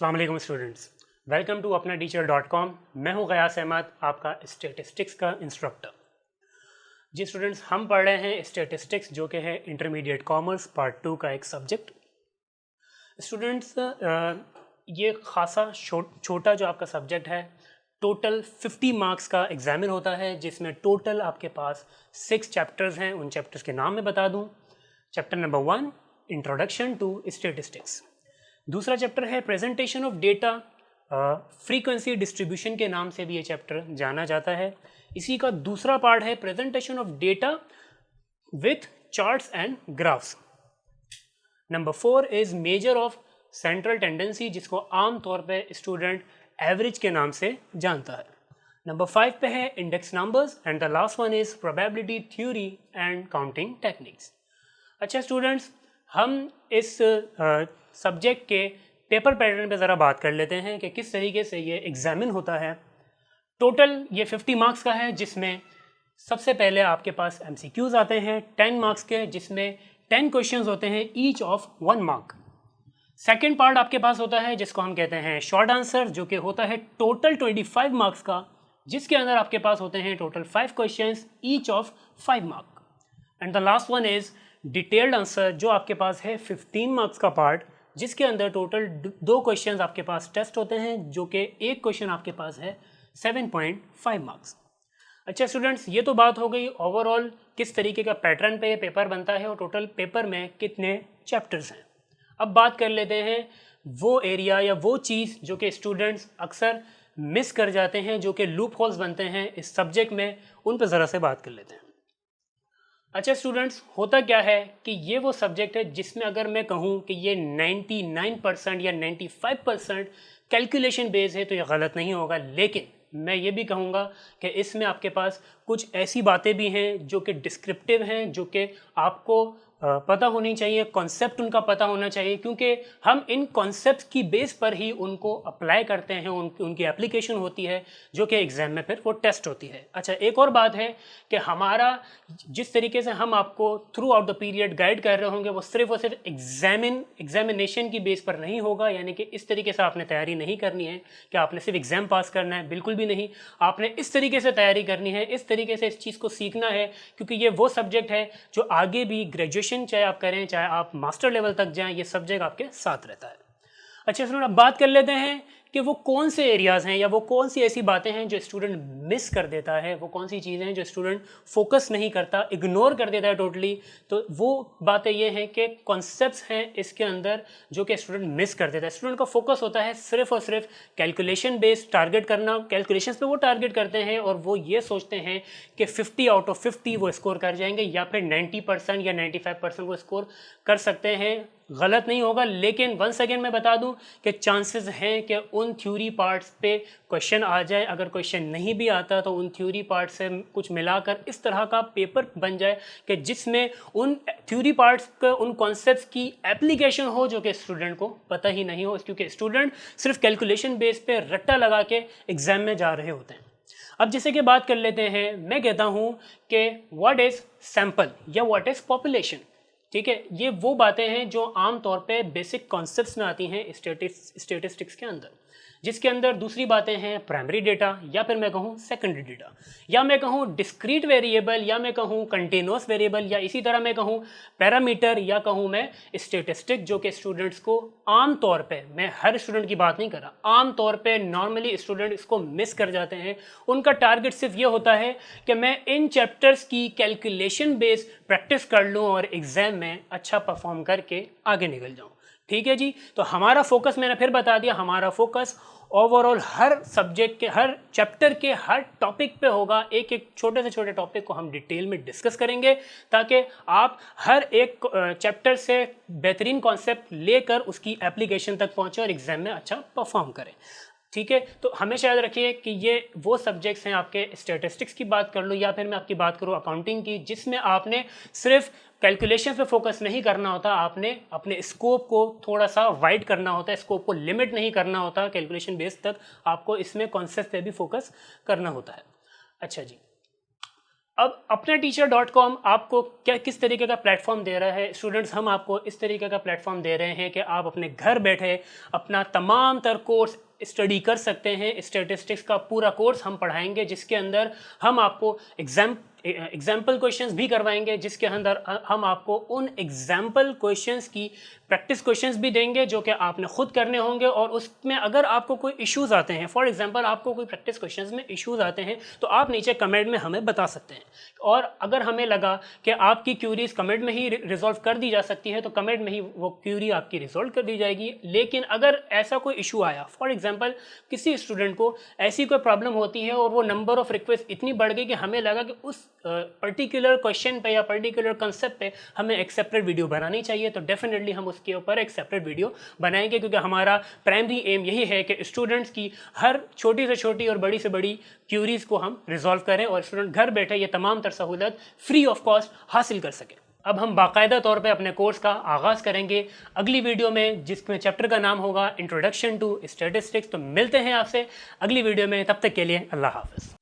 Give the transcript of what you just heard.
अस्सलाम वालेकुम students, welcome to अपना टीचर.com। मैं हूं गयास अहमद, आपका स्टैटिस्टिक्स का इंस्ट्रक्टर। जी स्टूडेंट्स, हम पढ़ रहे हैं स्टैटिस्टिक्स जो कि है इंटरमीडिएट कॉमर्स पार्ट 2 का एक सब्जेक्ट। स्टूडेंट्स, ये खासा छोटा जो आपका सब्जेक्ट है, टोटल 50 मार्क्स का एग्जामिन होता है, जिसमें टोटल आपके पास 6 चैप्टर्स हैं। उन चैप्टर्स के नाम मैं बता दूं। Chapter number 1 introduction to statistics, दूसरा चैप्टर है presentation of data, frequency distribution के नाम से भी ये चैप्टर जाना जाता है। इसी का दूसरा पार्ट है presentation of data with charts and graphs. Number 4 is measure of central tendency, जिसको आमतौर पे स्टूडेंट एवरेज के नाम से जानता है। नंबर 5 पे है index numbers and the last one is probability theory and counting techniques. अच्छा स्टूडेंट्स, हम इस सब्जेक्ट के पेपर पैटर्न पे ज़रा बात कर लेते हैं कि किस तरीके से ये एग्जामिन होता है। टोटल ये 50 मार्क्स का है, जिसमें सबसे पहले आपके पास MCQs आते हैं 10 मार्क्स के, जिसमें 10 क्वेश्चंस होते हैं each of 1 mark. Second part आपके पास होता है जिसको हम कहते हैं शॉर्ट आंसर, जो कि होता है टोटल 25 मार्क्स का, जिसके अंदर आपके पास होते हैं total 5 questions each of 5 mark. And the last one is detailed answer, जो आपके पास है 15 मार्क्स का पार्ट, जिसके अंदर टोटल 2 क्वेश्चंस आपके पास टेस्ट होते हैं, जो कि एक क्वेश्चन आपके पास है 7.5 मार्क्स। अच्छा स्टूडेंट्स, ये तो बात हो गई ओवरऑल किस तरीके का पैटर्न पे ये पेपर बनता है और टोटल पेपर में कितने चैप्टर्स हैं। अब बात कर लेते हैं वो एरिया या वो चीज़ जो कि स्टूडेंट्स अक्सर मिस कर जाते हैं, जो कि लूप होल्स बनते हैं इस सब्जेक्ट में, उन पर ज़रा से बात कर लेते हैं। अच्छा स्टूडेंट्स, होता क्या है कि ये वो सब्जेक्ट है जिसमें अगर मैं कहूँ कि ये 99% या 95% कैलकुलेशन बेस है तो ये गलत नहीं होगा, लेकिन मैं ये भी कहूँगा कि इसमें आपके पास कुछ ऐसी बातें भी हैं जो कि डिस्क्रिप्टिव हैं, जो कि आपको पता होनी चाहिए, कॉन्सेप्ट उनका पता होना चाहिए, क्योंकि हम इन कॉन्सेप्ट की बेस पर ही उनको अप्लाई करते हैं, उनकी एप्लीकेशन होती है, जो कि एग्ज़ाम में फिर वो टेस्ट होती है। अच्छा, एक और बात है कि हमारा जिस तरीके से हम आपको through out the period guide कर रहे होंगे, वो सिर्फ और सिर्फ एग्जामिनेशन की बेस पर नहीं होगा, यानी कि इस तरीके से आपने तैयारी नहीं करनी है कि आपने सिर्फ एग्ज़ाम पास करना है, बिल्कुल भी नहीं। आपने इस तरीके से तैयारी करनी है, इस तरीके से इस चीज़ को सीखना है, क्योंकि ये वो सब्जेक्ट है जो आगे भी ग्रेजुएशन चाहे आप करें, चाहे आप मास्टर लेवल तक जाएं, ये सब्जेक्ट आपके साथ रहता है। अच्छा स्टूडेंट, अब बात कर लेते हैं कि वो कौन से एरियाज़ हैं या वो कौन सी ऐसी बातें हैं जो स्टूडेंट मिस कर देता है, वो कौन सी चीज़ें हैं जो स्टूडेंट फोकस नहीं करता, इग्नोर कर देता है टोटली। तो वो बातें ये हैं कि कॉन्सेप्ट्स हैं इसके अंदर जो कि स्टूडेंट मिस कर देता है। स्टूडेंट का फोकस होता है सिर्फ और सिर्फ कैलकुलेशन बेस्ड टारगेट करना, कैलकुलेशंस पे वो टारगेट करते हैं और वो ये सोचते हैं कि 50 आउट ऑफ 50 वो स्कोर कर जाएंगे या फिर 90% या 95% वो स्कोर कर सकते हैं। गलत नहीं होगा, लेकिन वंस अगेन मैं बता दूं कि चांसेस हैं कि उन थ्योरी पार्ट्स पे क्वेश्चन आ जाए। अगर क्वेश्चन नहीं भी आता तो उन थ्योरी पार्ट से कुछ मिलाकर इस तरह का पेपर बन जाए कि जिसमें उन थ्योरी पार्ट्स के उन कॉन्सेप्ट्स की एप्लीकेशन हो जो कि स्टूडेंट को पता ही नहीं हो, क्योंकि स्टूडेंट सिर्फ कैलकुलेशन बेस पे रट्टा लगा के एग्जाम में जा रहे होते हैं। अब जैसे कि बात कर लेते हैं, मैं कहता हूँ कि व्हाट इज़ सैंपल या व्हाट इज़ पॉपुलेशन। ठीक है, ये वो बातें हैं जो आम तौर पे बेसिक कॉन्सेप्ट्स में आती हैं स्टैटिस्टिक्स के अंदर, जिसके अंदर दूसरी बातें हैं प्राइमरी डेटा, या फिर मैं कहूँ सेकेंडरी डेटा, या मैं कहूँ डिस्क्रीट वेरिएबल, या मैं कहूँ कंटिन्यूअस वेरिएबल, या इसी तरह मैं कहूँ पैरामीटर, या कहूँ मैं स्टैटिस्टिक, जो कि स्टूडेंट्स को आम तौर पे, मैं हर स्टूडेंट की बात नहीं कर रहा, आम तौर पे नॉर्मली स्टूडेंट इसको मिस कर जाते हैं। उनका टारगेट सिर्फ ये होता है कि मैं इन चैप्टर्स की कैलकुलेशन बेस्ड प्रैक्टिस कर लूँ और एग्जाम में अच्छा परफॉर्म करके आगे निकल जाऊँ। ठीक है जी, तो हमारा फोकस मैंने फिर बता दिया, हमारा फोकस ओवरऑल हर सब्जेक्ट के, हर चैप्टर के, हर टॉपिक पे होगा। एक एक छोटे से छोटे टॉपिक को हम डिटेल में डिस्कस करेंगे, ताकि आप हर एक चैप्टर से बेहतरीन कॉन्सेप्ट लेकर उसकी एप्लीकेशन तक पहुंचे और एग्जाम में अच्छा परफॉर्म करें। ठीक है, तो हमेशा याद रखिए कि ये वो सब्जेक्ट्स हैं, आपके स्टैटिस्टिक्स की बात कर लो या फिर मैं आपकी बात करूँ अकाउंटिंग की, जिसमें आपने सिर्फ कैलकुलेशन पे फोकस नहीं करना होता, आपने अपने स्कोप को थोड़ा सा वाइड करना होता है, स्कोप को लिमिट नहीं करना होता कैलकुलेशन बेस तक, आपको इसमें कॉन्सेप्ट पे भी फोकस करना होता है। अच्छा जी, अब अपना टीचर.com आपको क्या किस तरीके का प्लेटफॉर्म दे रहा है स्टूडेंट्स, हम आपको इस तरीके का प्लेटफॉर्म दे रहे हैं कि आप अपने घर बैठे अपना तमाम तर कोर्स स्टडी कर सकते हैं। स्टैटिस्टिक्स का पूरा कोर्स हम पढ़ाएंगे जिसके अंदर हम आपको एग्जाम्पल क्वेश्चंस भी करवाएंगे, जिसके अंदर हम आपको उन एग्जाम्पल क्वेश्चंस की प्रैक्टिस क्वेश्चंस भी देंगे जो कि आपने खुद करने होंगे, और उसमें अगर आपको कोई इश्यूज़ आते हैं, फॉर एग्जांपल आपको कोई प्रैक्टिस क्वेश्चंस में इश्यूज़ आते हैं तो आप नीचे कमेंट में हमें बता सकते हैं, और अगर हमें लगा कि आपकी क्यूरीज कमेंट में ही रिजॉल्व कर दी जा सकती है तो कमेंट में ही वो क्यूरी आपकी रिजॉल्व कर दी जाएगी। लेकिन अगर ऐसा कोई इशू आया, फॉर एग्जाम्पल किसी स्टूडेंट को ऐसी कोई प्रॉब्लम होती है और वो नंबर ऑफ रिक्वेस्ट इतनी बढ़ गई कि हमें लगा कि उस पर्टिकुलर क्वेश्चन पे या पर्टिकुलर कंसेप्ट पे हमें एक सेपरेट वीडियो बनानी चाहिए, तो डेफिनेटली हम उसके ऊपर एक सेपरेट वीडियो बनाएंगे, क्योंकि हमारा प्राइमरी एम यही है कि स्टूडेंट्स की हर छोटी से छोटी और बड़ी से बड़ी क्यूरीज को हम रिजॉल्व करें और स्टूडेंट घर बैठे ये तमाम तर सहूलत फ्री ऑफ कॉस्ट हासिल कर सकें। अब हम बाकायदा तौर पे अपने कोर्स का आगाज़ करेंगे अगली वीडियो में, जिसमें चैप्टर का नाम होगा इंट्रोडक्शन टू स्टैटिस्टिक्स। तो मिलते हैं आपसे अगली वीडियो में, तब तक के लिए अल्लाह हाफ़िज़।